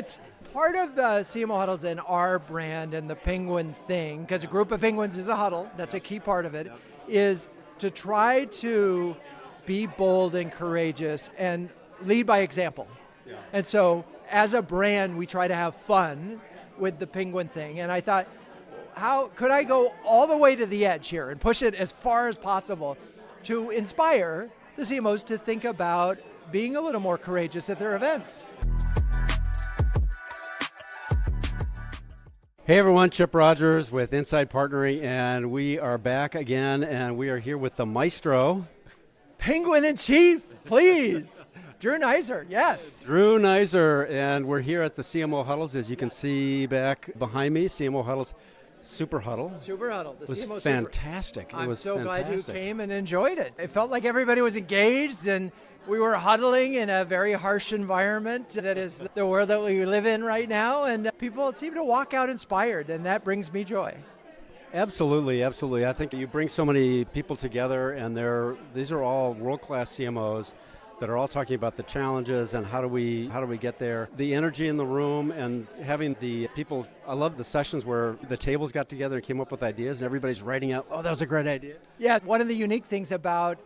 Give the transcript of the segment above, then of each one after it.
It's part of the CMO Huddles and our brand and the penguin thing, because a group of penguins is a huddle, that's a key part of it, is to try to be bold and courageous and lead by example. Yeah. And so as a brand, we try to have fun with the penguin thing. And I thought, how could I go all the way to the edge here and push it as far as possible to inspire the CMOs to think about being a little more courageous at their events? Hey everyone, Chip Rodgers with Inside Partnering, and we are back again, and we are here with the maestro. Penguin in Chief, please. Drew Neisser, yes. Drew Neisser, and we're here at the CMO Huddles, as you can see back behind me, CMO Huddles, SuperHuddle. SuperHuddle. It was fantastic. I'm so glad you came and enjoyed it. It felt like everybody was engaged, and we were huddling in a very harsh environment that is the world that we live in right now, and people seem to walk out inspired, and that brings me joy. Absolutely, absolutely. I think you bring so many people together, and these are all world-class CMOs that are all talking about the challenges and how do we get there. The energy in the room and having the people, I love the sessions where the tables got together and came up with ideas and everybody's writing out, oh, that was a great idea. Yeah, one of the unique things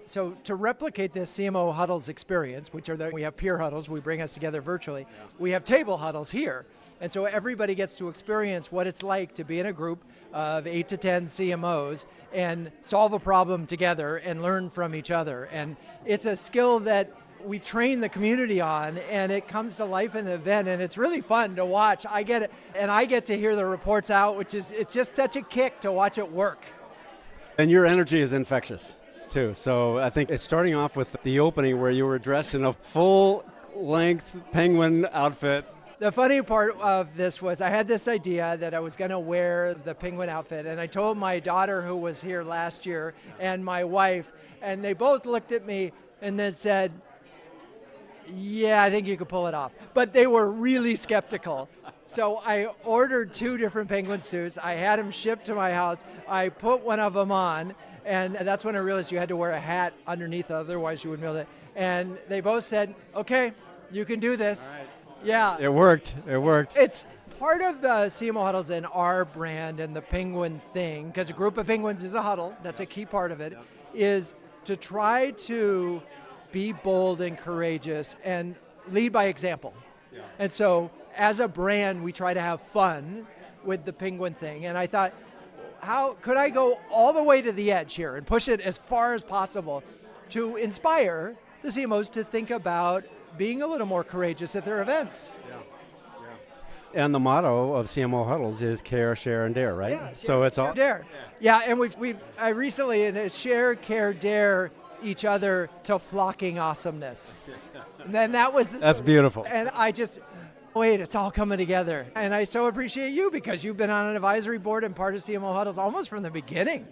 so to replicate this CMO Huddles experience, we have peer huddles, we bring us together virtually, we have table huddles here. And so everybody gets to experience what it's like to be in a group of 8 to 10 CMOs and solve a problem together and learn from each other. And it's a skill that we've trained the community on, and it comes to life in the event, and it's really fun to watch. I get it, and I get to hear the reports out, it's just such a kick to watch it work. And your energy is infectious, too. So I think it's starting off with the opening where you were dressed in a full-length penguin outfit. The funny part of this was I had this idea that I was going to wear the penguin outfit, and I told my daughter who was here last year and my wife, and they both looked at me and then said, yeah, I think you could pull it off. But they were really skeptical. So I ordered 2 different penguin suits. I had them shipped to my house. I put one of them on, and that's when I realized you had to wear a hat underneath, otherwise you wouldn't be able to. And they both said, okay, you can do this. All right. Yeah. It worked. It's part of the CMO Huddles and our brand and the penguin thing, because a group of penguins is a huddle, that's a key part of it, is to try to be bold and courageous and lead by example. Yeah. And so as a brand, we try to have fun with the penguin thing. And I thought, how could I go all the way to the edge here and push it as far as possible to inspire the CMOs to think about being a little more courageous at their events. Yeah. And the motto of CMO Huddles is care, share, and dare, right? Yeah, so it's all dare. Yeah, and I recently share, care, dare each other to flocking awesomeness. And then that's beautiful. And I just wait, it's all coming together. And I so appreciate you because you've been on an advisory board and part of CMO Huddles almost from the beginning.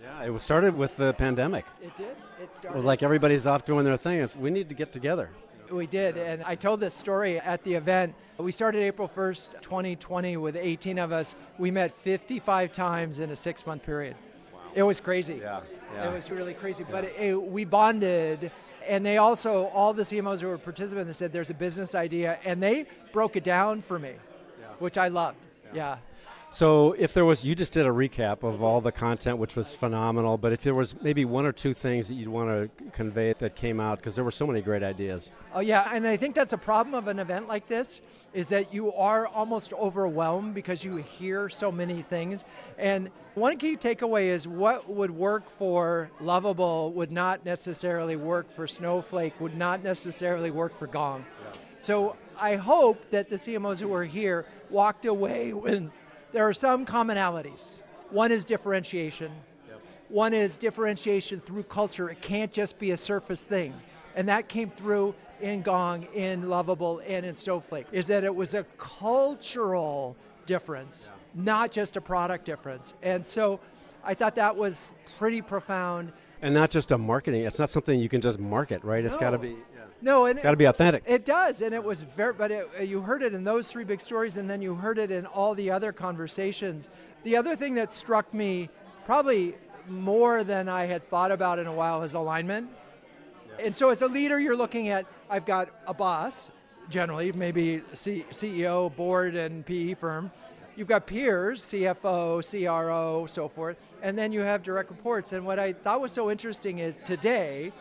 Yeah, it started with the pandemic. It did. It was like everybody's off doing their thing. We need to get together. We did, and I told this story at the event. We started April 1st, 2020 with 18 of us. We met 55 times in a 6-month period. Wow. It was crazy. Yeah. It was really crazy, but we bonded, and they also, all the CMOs who were participants, they said there's a business idea, and they broke it down for me, which I loved. Yeah. So if there was, you just did a recap of all the content, which was phenomenal, but if there was maybe 1 or 2 things that you'd want to convey that came out, because there were so many great ideas. Oh yeah, and I think that's a problem of an event like this, is that you are almost overwhelmed because you hear so many things. And one key takeaway is what would work for Lovable would not necessarily work for Snowflake, would not necessarily work for Gong. Yeah. So I hope that the CMOs who were here walked away with, there are some commonalities. One is differentiation. Yep. One is differentiation through culture. It can't just be a surface thing. And that came through in Gong, in Lovable, and in Snowflake, is that it was a cultural difference, not just a product difference. And so I thought that was pretty profound. And not just a marketing, it's not something you can just market, right? It's got to be... No, and it's got to be authentic. It does, and it was you heard it in those 3 big stories, and then you heard it in all the other conversations. The other thing that struck me, probably more than I had thought about in a while, is alignment. Yeah. And so as a leader, you're looking at, I've got a boss, generally, maybe CEO, board, and PE firm. You've got peers, CFO, CRO, so forth, and then you have direct reports. And what I thought was so interesting is today,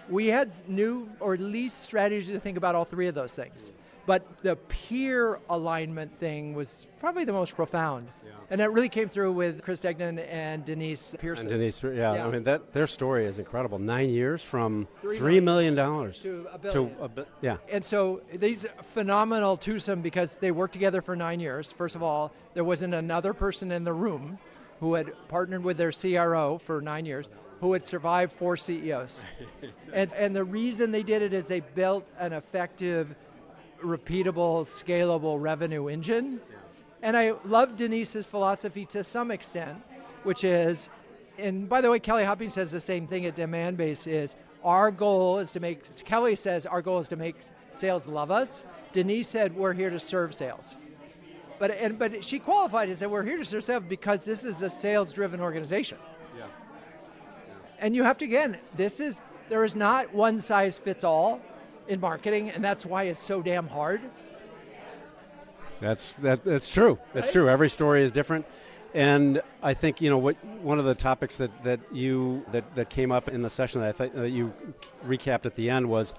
we had new or at least strategies to think about all three of those things. But the peer alignment thing was probably the most profound. Yeah. And that really came through with Chris Degnan and Denise Pearson. And Denise, yeah. I mean, their story is incredible. 9 years from $3 million to $1 billion. Yeah. And so these phenomenal twosome, because they worked together for 9 years. First of all, there wasn't another person in the room who had partnered with their CRO for 9 years who had survived 4 CEOs. and the reason they did it is they built an effective, repeatable, scalable revenue engine. Yeah. And I love Denise's philosophy to some extent, which is, and by the way, Kelly Hopping says the same thing at Demandbase, is our goal is to make, Kelly says our goal is to make sales love us. Denise said we're here to serve sales. But she qualified and said we're here to serve sales because this is a sales-driven organization. Yeah. And you have to, again, there is not one size fits all in marketing, and that's why it's so damn hard. That's true. That's right? True. Every story is different, and I think one of the topics that came up in the session that I think that you recapped at the end was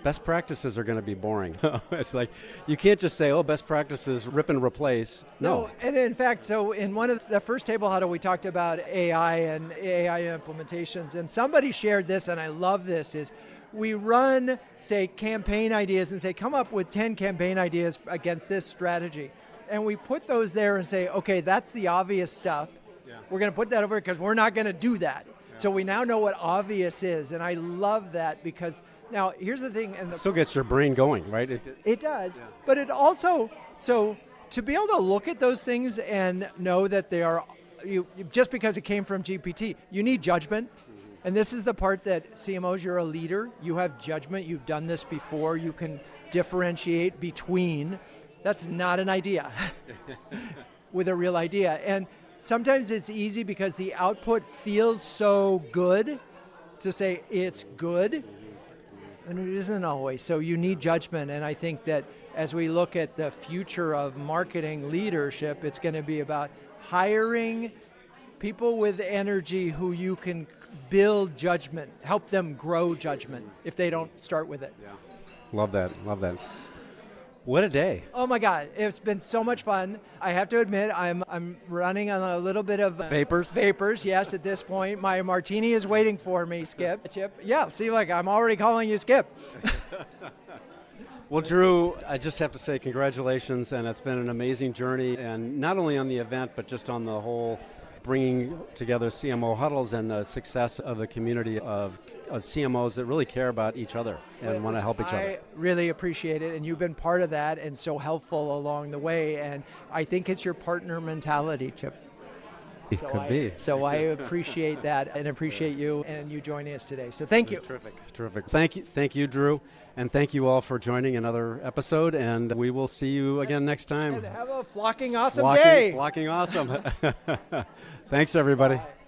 best practices are going to be boring. It's like you can't just say, best practices, rip and replace. No. And in fact, so in one of the first table huddle, we talked about AI and AI implementations, and somebody shared this, and I love this, is we run, say, campaign ideas and say, come up with 10 campaign ideas against this strategy. And we put those there and say, okay, that's the obvious stuff. Yeah. We're going to put that over because we're not going to do that. Yeah. So we now know what obvious is. And I love that because now here's the thing. And it still gets your brain going, right? It does. Yeah. But it also, so to be able to look at those things and know that they are, just because it came from GPT, you need judgment. And this is the part that CMOs, you're a leader, you have judgment, you've done this before, you can differentiate between. That's not an idea with a real idea. And sometimes it's easy because the output feels so good to say it's good, and it isn't always. So you need judgment, and I think that as we look at the future of marketing leadership, it's going to be about hiring people with energy who you can build judgment, help them grow judgment if they don't start with it. Yeah. Love that. What a day. Oh my God, it's been so much fun. I have to admit, I'm running on a little bit of Vapors, yes, at this point. My martini is waiting for me, Chip. Yeah, see, I'm already calling you Skip. Well, Drew, I just have to say congratulations, and it's been an amazing journey, and not only on the event, but just on the whole bringing together CMO Huddles and the success of the community of CMOs that really care about each other and want to help each other. I really appreciate it, and you've been part of that and so helpful along the way, and I think it's your partner mentality, Chip. It could be. So I appreciate that and appreciate you and you joining us today. So thank you. Terrific. Thank you, Drew, and thank you all for joining another episode, and we will see you again next time. And have a flocking awesome day. Flocking awesome. Thanks, everybody. Bye.